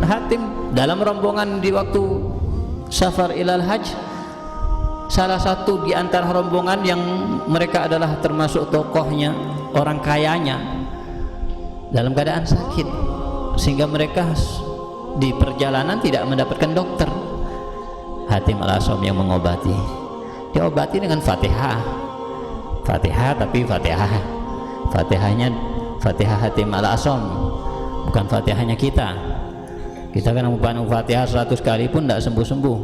Hatim dalam rombongan di waktu safar ilal hajj, salah satu di antara rombongan yang mereka adalah termasuk tokohnya, orang kayanya, dalam keadaan sakit, sehingga mereka di perjalanan tidak mendapatkan dokter. Hatim al-Asom yang mengobati, diobati dengan Fatihah, tapi Fatihahnya Fatihah Hatim al-Asom, bukan Fatihahnya kita. Kita kan membaca Fatihah 100 kali pun tidak sembuh-sembuh,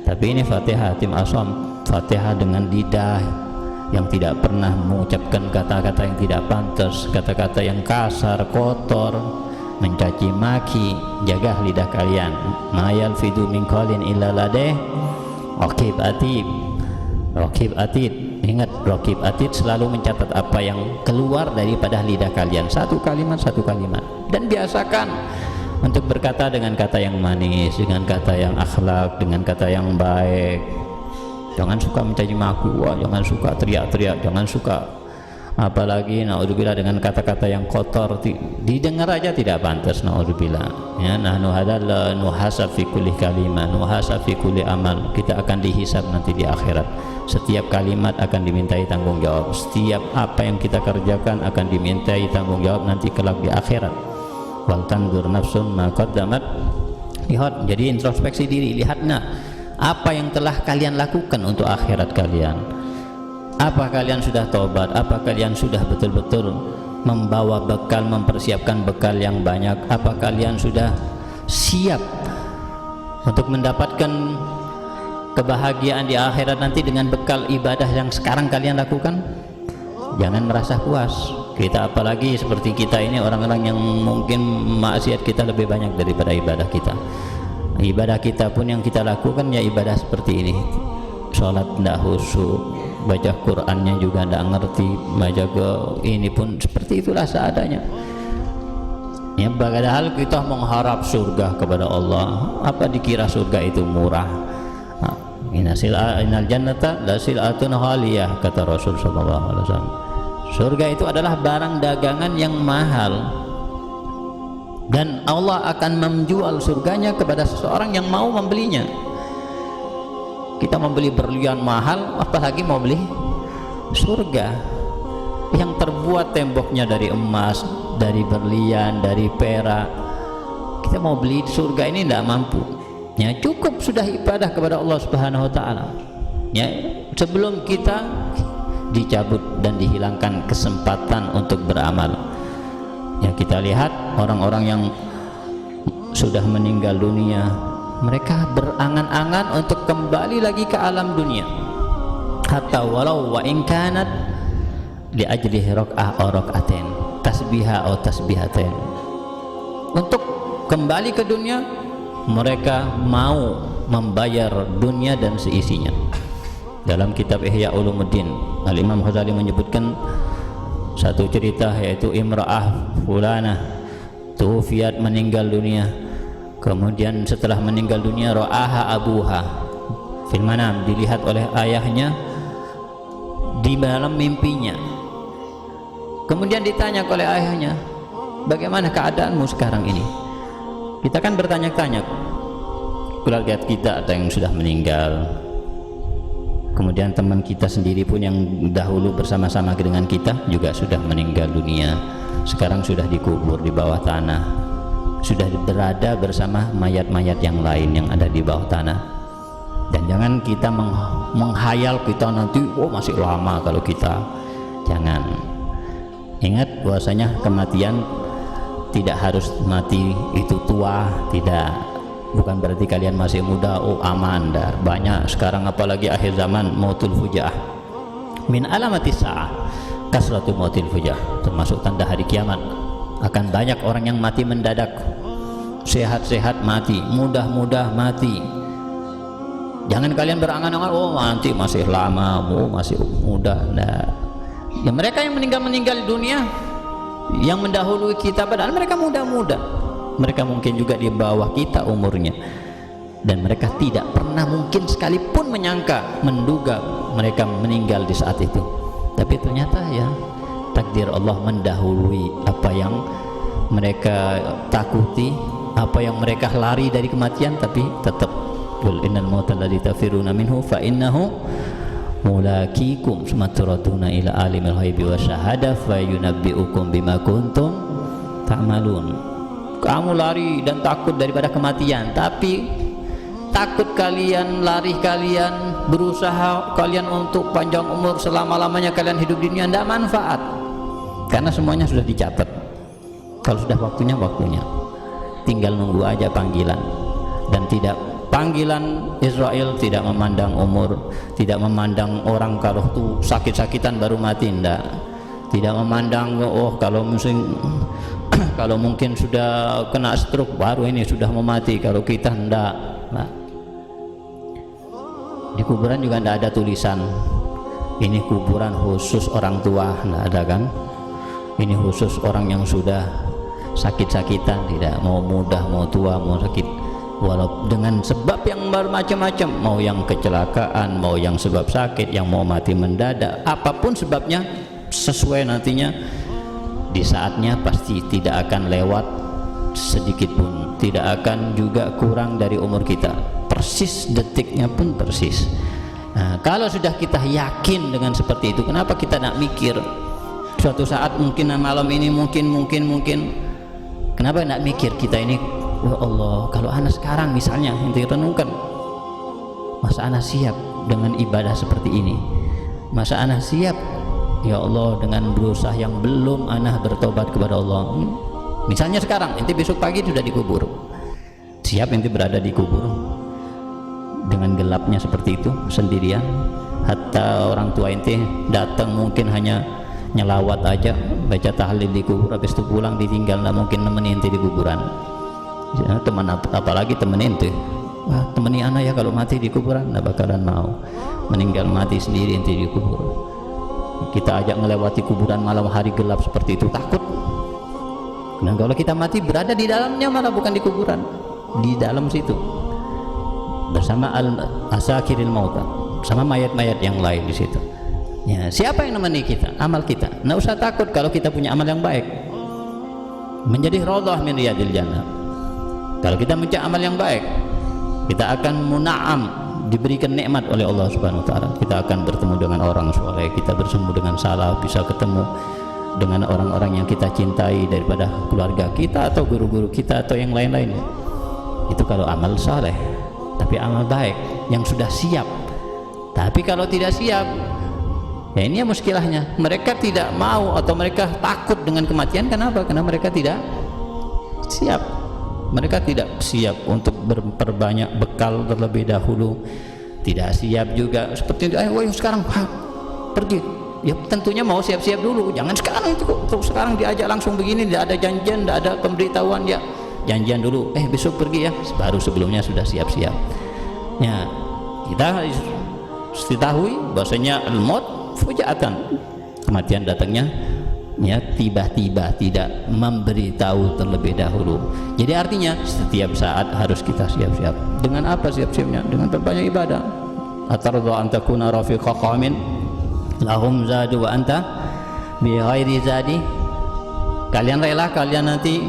tapi ini Fatihah Hatim al-Asom, Fatihah dengan lidah yang tidak pernah mengucapkan kata-kata yang tidak pantas, kata-kata yang kasar, kotor, mencaci maki. Jaga lidah kalian. Ma yalfidu min qawlin illa ladeh raqib atid. Raqib atid, ingat, raqib atid selalu mencatat apa yang keluar daripada lidah kalian, satu kalimat dan biasakan untuk berkata dengan kata yang manis, dengan kata yang akhlak, dengan kata yang baik. Jangan suka mencaci maki, jangan suka teriak-teriak, jangan suka apalagi naudzubillah dengan kata-kata yang kotor, didengar aja tidak pantas, naudzubillah. Ya, nahnu hadzal nuhasab fi kulli kalimah, nuhasab fi kulli amal. Kita akan dihisab nanti di akhirat. Setiap kalimat akan dimintai tanggung jawab. Setiap apa yang kita kerjakan akan dimintai tanggung jawab nanti kelak di akhirat. Wal tanzur nafsun ma qaddamat. Lihat, jadi introspeksi diri, lihatlah apa yang telah kalian lakukan untuk akhirat kalian. Apa kalian sudah taubat? Apa kalian sudah betul-betul membawa bekal, mempersiapkan bekal yang banyak? Apa kalian sudah siap untuk mendapatkan kebahagiaan di akhirat nanti dengan bekal ibadah yang sekarang kalian lakukan? Jangan merasa puas. Kita apalagi seperti kita ini orang-orang yang mungkin maksiat kita lebih banyak daripada ibadah kita. Ibadah kita pun yang kita lakukan ya ibadah seperti ini. Sholat tidak khusyuk, baca Qur'annya juga tidak ngerti, baca ke ini pun seperti itulah seadanya. Ya, padahal kita mengharap surga kepada Allah. Apa dikira surga itu murah? Innal jannata la sil'atun ghaliyah, kata Rasul sallallahu alaihi wasallam. Surga itu adalah barang dagangan yang mahal, dan Allah akan menjual surganya kepada seseorang yang mau membelinya. Kita membeli berlian mahal, apalagi mau beli surga yang terbuat temboknya dari emas, dari berlian, dari perak. Kita mau beli surga ini tidak mampu. Ya, cukup sudah ibadah kepada Allah Subhanahu wa taala. Ya, sebelum kita dicabut dan dihilangkan kesempatan untuk beramal. Ya, kita lihat orang-orang yang sudah meninggal dunia, mereka berangan-angan untuk kembali lagi ke alam dunia, hatta walau wa in kanat li ajli raq'ah aw raq'atain tasbiha atau tasbihatain. Untuk kembali ke dunia, mereka mau membayar dunia dan seisinya. Dalam kitab Ihya Ulumuddin, Al-Imam Ghazali menyebutkan satu cerita, yaitu imra'ah fulanah tufiat, meninggal dunia. Kemudian setelah meninggal dunia, ra'aha abuha fil manam, dilihat oleh ayahnya di dalam mimpinya. Kemudian ditanya oleh ayahnya, bagaimana keadaanmu sekarang ini? Kita kan bertanya-tanya, keluarga kita ada yang sudah meninggal, kemudian teman kita sendiri pun yang dahulu bersama-sama dengan kita juga sudah meninggal dunia, sekarang sudah dikubur di bawah tanah, sudah berada bersama mayat-mayat yang lain yang ada di bawah tanah. Dan jangan kita menghayal kita nanti masih lama kalau kita, jangan. Ingat bahwasanya kematian tidak harus mati itu tua, tidak, bukan berarti kalian masih muda aman. Banyak sekarang apalagi akhir zaman, mautul fujaah min alamatis sa'ah, kasratu mautil fujaah, termasuk tanda hari kiamat. Akan banyak orang yang mati mendadak, sehat-sehat mati, mudah-mudah mati. Jangan kalian berangan-angan nanti masih lama, masih muda. Nah, ya, mereka yang meninggal dunia yang mendahului kita, padahal mereka muda-muda, mereka mungkin juga di bawah kita umurnya, dan mereka tidak pernah mungkin sekalipun menyangka, menduga mereka meninggal di saat itu. Tapi ternyata ya takdir Allah mendahului apa yang mereka takuti, apa yang mereka lari dari kematian, tapi tetap qul innal mautal ladzi tafiruna minhu fa innahu mulaqikum summa turaduna ila alimil ghaibi wasyahada fa yunabbiukum bima kuntum ta'malun. Kamu lari dan takut daripada kematian, tapi takut kalian, lari kalian, berusaha kalian untuk panjang umur, selama-lamanya kalian hidup di dunia, tidak manfaat, karena semuanya sudah dicatat. Kalau sudah waktunya, waktunya tinggal nunggu aja panggilan. Dan tidak, panggilan Israel tidak memandang umur, tidak memandang orang kalau tuh sakit-sakitan baru mati, tidak memandang oh kalau kalau mungkin sudah kena stroke baru ini sudah mau mati, kalau kita enggak. Nah, di kuburan juga enggak ada tulisan ini kuburan khusus orang tua, enggak ada kan, ini khusus orang yang sudah sakit-sakitan, tidak, mau muda, mau tua, mau sakit, walau dengan sebab yang bermacam-macam, mau yang kecelakaan, mau yang sebab sakit, yang mau mati mendadak, apapun sebabnya, sesuai nantinya di saatnya pasti tidak akan lewat sedikit pun, tidak akan juga kurang dari umur kita, persis detiknya pun persis. Nah, kalau sudah kita yakin dengan seperti itu, kenapa kita nak mikir suatu saat mungkin malam ini mungkin kenapa nak mikir kita ini, ya Allah, kalau anak sekarang misalnya nanti renungkan, masa anak siap dengan ibadah seperti ini, masa anak siap ya Allah dengan berusaha yang belum anak bertobat kepada Allah. Misalnya sekarang ente besok pagi sudah dikubur, siap ente berada di kubur dengan gelapnya seperti itu sendirian, hatta orang tua ente datang mungkin hanya nyelawat aja, baca tahlil di kubur, habis itu pulang ditinggal, nggak mungkin nemenin ente di kuburan. Teman apalagi temen ente, wah temani anak ya kalau mati di kuburan, nggak bakalan mau, meninggal mati sendiri ente di kubur. Kita ajak melewati kuburan malam hari gelap seperti itu, takut. Dan kalau kita mati berada di dalamnya, malah bukan di kuburan, di dalam situ bersama al-asakiril mauta, sama mayat-mayat yang lain di situ. Ya, siapa yang menemani kita? Amal kita. Nggak usah takut kalau kita punya amal yang baik, menjadi raudhah min riyadil jannah. Kalau kita punya amal yang baik, kita akan muna'am, diberikan nikmat oleh Allah Subhanahu wa taala. Kita akan bertemu dengan orang soleh, kita bersemu dengan salaf, bisa ketemu dengan orang-orang yang kita cintai daripada keluarga kita atau guru-guru kita atau yang lain-lain. Itu kalau amal soleh, tapi amal baik yang sudah siap. Tapi kalau tidak siap, ya ini ya muskilahnya, mereka tidak mau atau mereka takut dengan kematian. Kenapa? Karena mereka tidak siap. Mereka tidak siap untuk memperbanyak bekal terlebih dahulu, tidak siap juga seperti itu. Ayo sekarang pergi, ya tentunya mau siap-siap dulu, jangan sekarang itu kok, sekarang diajak langsung begini, tidak ada janjian, tidak ada pemberitahuan, ya janjian dulu, besok pergi ya, baru sebelumnya sudah siap-siap. Ya, kita harus diketahui bahwasanya al-maut fujaatan, kematian datangnya ya tiba-tiba, tidak memberitahu terlebih dahulu. Jadi artinya setiap saat harus kita siap-siap. Dengan apa siap-siapnya? Dengan berbanyak ibadah. Atardu an takuna rafiqa qaumin lahum zadu wa anta bi ghairi zadi. Kalian rela kalian nanti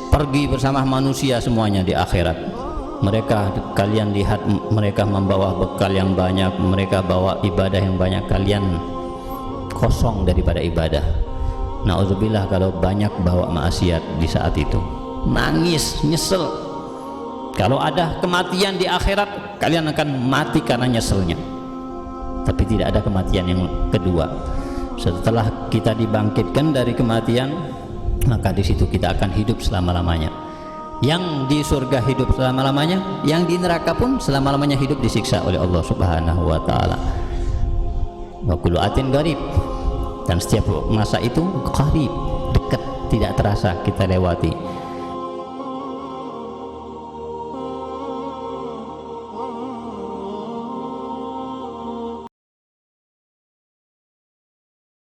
pergi bersama manusia semuanya di akhirat. Mereka, kalian lihat mereka membawa bekal yang banyak, mereka bawa ibadah yang banyak, kalian kosong daripada ibadah. Na'udzubillah kalau banyak bawa maksiat di saat itu, nangis, nyesel. Kalau ada kematian di akhirat, kalian akan mati karena nyeselnya. Tapi tidak ada kematian yang kedua. Setelah kita dibangkitkan dari kematian, maka di situ kita akan hidup selama-lamanya. Yang di surga hidup selama-lamanya, yang di neraka pun selama-lamanya hidup disiksa oleh Allah Subhanahu wa taala. Wa kullu atin gharib. Dan setiap masa itu qarib, dekat, tidak terasa kita lewati.